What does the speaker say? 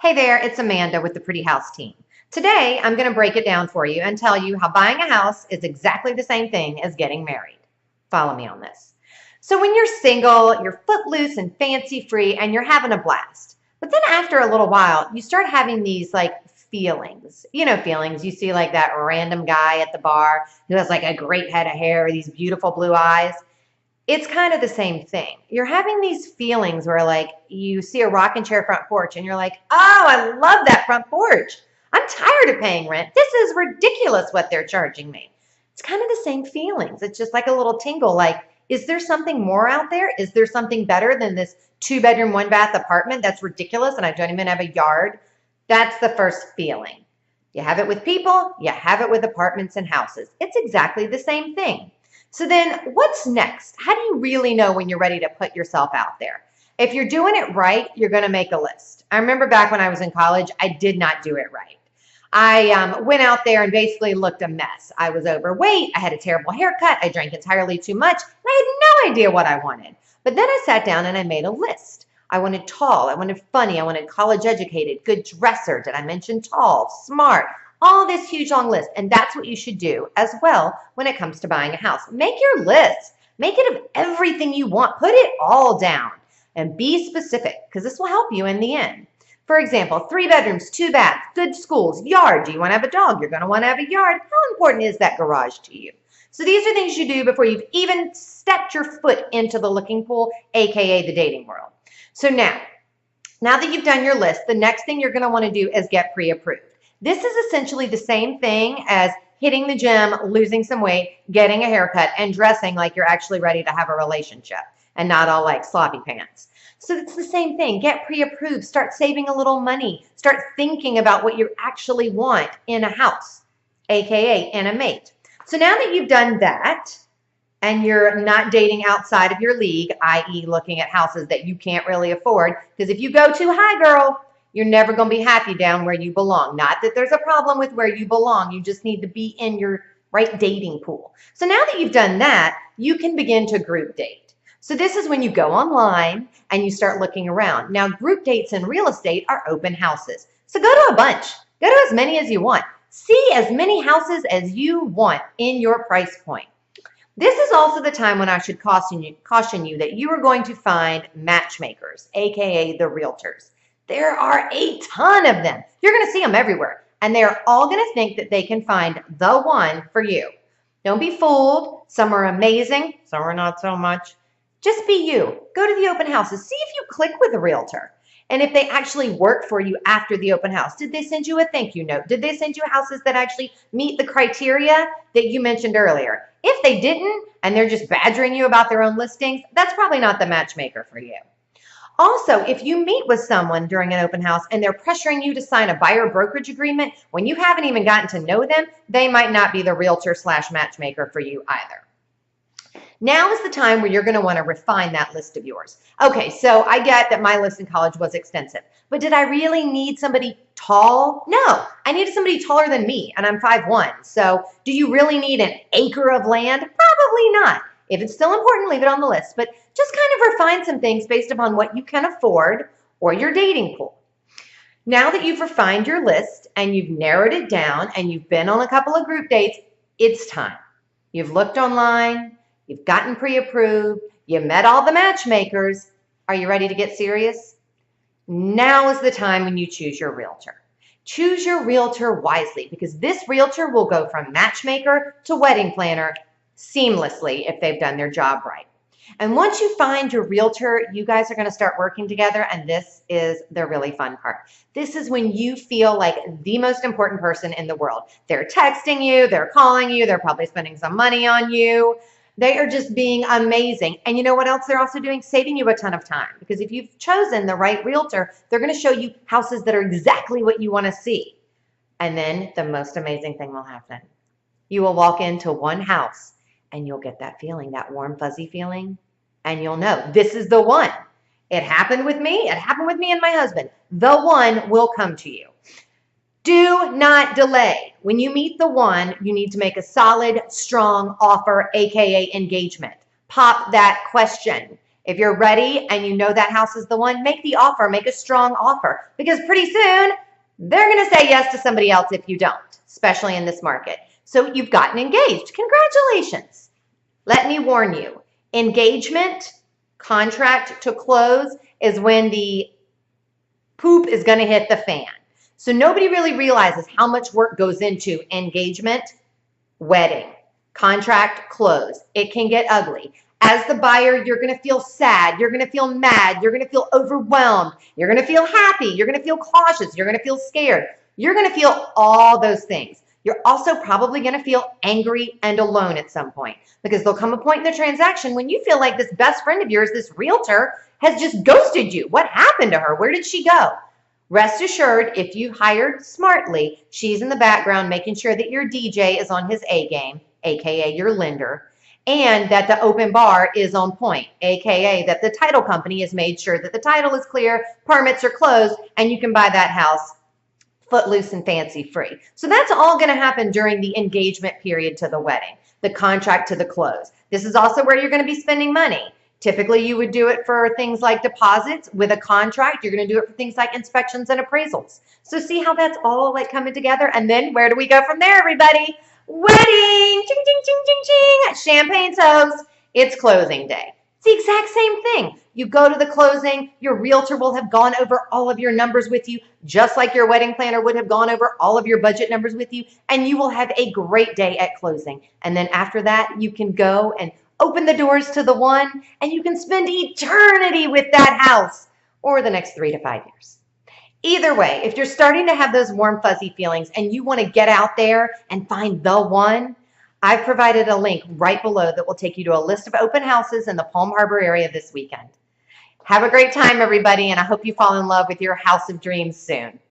Hey there, it's Amanda with the Pretty House team. Today, I'm going to break it down for you and tell you how buying a house is exactly the same thing as getting married. Follow me on this. So when you're single, you're footloose and fancy-free, and you're having a blast. But then after a little while, you start having these feelings. You know, feelings. You see like that random guy at the bar who has like a great head of hair, these beautiful blue eyes. It's kind of the same thing. You're having these feelings where like you see a rocking chair front porch and you're like, oh, I love that front porch. I'm tired of paying rent. This is ridiculous what they're charging me. It's kind of the same feelings. It's just like a little tingle like, is there something more out there? Is there something better than this 2-bedroom, 1-bath apartment that's ridiculous and I don't even have a yard? That's the first feeling. You have it with people, you have it with apartments and houses. It's exactly the same thing. So then what's next? How do you really know when you're ready to put yourself out there? If you're doing it right, you're going to make a list. I remember back when I was in college, I did not do it right. I went out there and basically looked a mess. I was overweight. I had a terrible haircut. I drank entirely too much. And I had no idea what I wanted. But then I sat down and I made a list. I wanted tall. I wanted funny. I wanted college educated, good dresser. Did I mention tall, smart? All this huge long list. And that's what you should do as well when it comes to buying a house. Make your list. Make it of everything you want. Put it all down and be specific because this will help you in the end. For example, 3 bedrooms, 2 baths, good schools, yard. Do you want to have a dog? You're going to want to have a yard. How important is that garage to you? So these are things you do before you've even stepped your foot into the looking pool, aka the dating world. So now that you've done your list, the next thing you're going to want to do is get pre-approved. This is essentially the same thing as hitting the gym, losing some weight, getting a haircut, and dressing like you're actually ready to have a relationship and not all like sloppy pants. So it's the same thing. Get pre-approved. Start saving a little money. Start thinking about what you actually want in a house, aka in a mate. So now that you've done that and you're not dating outside of your league, i.e. looking at houses that you can't really afford, because if you go too high, girl, you're never going to be happy down where you belong. Not that there's a problem with where you belong. You just need to be in your right dating pool. So now that you've done that, you can begin to group date. So this is when you go online and you start looking around. Now, group dates in real estate are open houses. So go to a bunch. Go to as many as you want. See as many houses as you want in your price point. This is also the time when I should caution you that you are going to find matchmakers, aka the realtors. There are a ton of them. You're going to see them everywhere. And they're all going to think that they can find the one for you. Don't be fooled. Some are amazing. Some are not so much. Just be you. Go to the open houses. See if you click with a realtor. And if they actually work for you after the open house. Did they send you a thank you note? Did they send you houses that actually meet the criteria that you mentioned earlier? If they didn't, and they're just badgering you about their own listings, that's probably not the matchmaker for you. Also, if you meet with someone during an open house and they're pressuring you to sign a buyer brokerage agreement when you haven't even gotten to know them, they might not be the realtor/matchmaker for you either. Now is the time where you're going to want to refine that list of yours. Okay, so I get that my list in college was extensive, but did I really need somebody tall? No, I needed somebody taller than me, and I'm 5'1". So do you really need an acre of land? Probably not. If it's still important, leave it on the list, but just kind of refine some things based upon what you can afford or your dating pool. Now that you've refined your list and you've narrowed it down and you've been on a couple of group dates, it's time. You've looked online, you've gotten pre-approved, you met all the matchmakers. Are you ready to get serious? Now is the time when you choose your realtor. Choose your realtor wisely because this realtor will go from matchmaker to wedding planner seamlessly if they've done their job right. And once you find your realtor, you guys are going to start working together, and this is the really fun part. This is when you feel like the most important person in the world. They're texting you, they're calling you, they're probably spending some money on you. They are just being amazing. And you know what else they're also doing? Saving you a ton of time. Because if you've chosen the right realtor, they're going to show you houses that are exactly what you want to see. And then the most amazing thing will happen. You will walk into one house and you'll get that feeling, that warm, fuzzy feeling. And you'll know this is the one. It happened with me. It happened with me and my husband. The one will come to you. Do not delay. When you meet the one, you need to make a solid, strong offer, aka engagement. Pop that question. If you're ready and you know that house is the one, make the offer, make a strong offer, because pretty soon they're going to say yes to somebody else if you don't, especially in this market. So you've gotten engaged. Congratulations. Let me warn you, engagement, contract to close is when the poop is going to hit the fan. So nobody really realizes how much work goes into engagement, wedding, contract, close. It can get ugly. As the buyer, you're going to feel sad. You're going to feel mad. You're going to feel overwhelmed. You're going to feel happy. You're going to feel cautious. You're going to feel scared. You're going to feel all those things. You're also probably going to feel angry and alone at some point, because there'll come a point in the transaction when you feel like this best friend of yours, this realtor, has just ghosted you. What happened to her? Where did she go? Rest assured, if you hired smartly, she's in the background making sure that your DJ is on his A game, aka your lender, and that the open bar is on point, aka that the title company has made sure that the title is clear, permits are closed, and you can buy that house footloose and fancy free. So that's all going to happen during the engagement period to the wedding, the contract to the close. This is also where you're going to be spending money. Typically, you would do it for things like deposits. With a contract, you're going to do it for things like inspections and appraisals. So see how that's all like coming together? And then where do we go from there, everybody? Wedding, ching, ching, ching, ching, ching, champagne toast. It's closing day. It's the exact same thing. You go to the closing, your realtor will have gone over all of your numbers with you, just like your wedding planner would have gone over all of your budget numbers with you, and you will have a great day at closing. And then after that, you can go and open the doors to the one, and you can spend eternity with that house, or the next 3 to 5 years. Either way, if you're starting to have those warm, fuzzy feelings and you want to get out there and find the one, I've provided a link right below that will take you to a list of open houses in the Palm Harbor area this weekend. Have a great time, everybody, and I hope you fall in love with your house of dreams soon.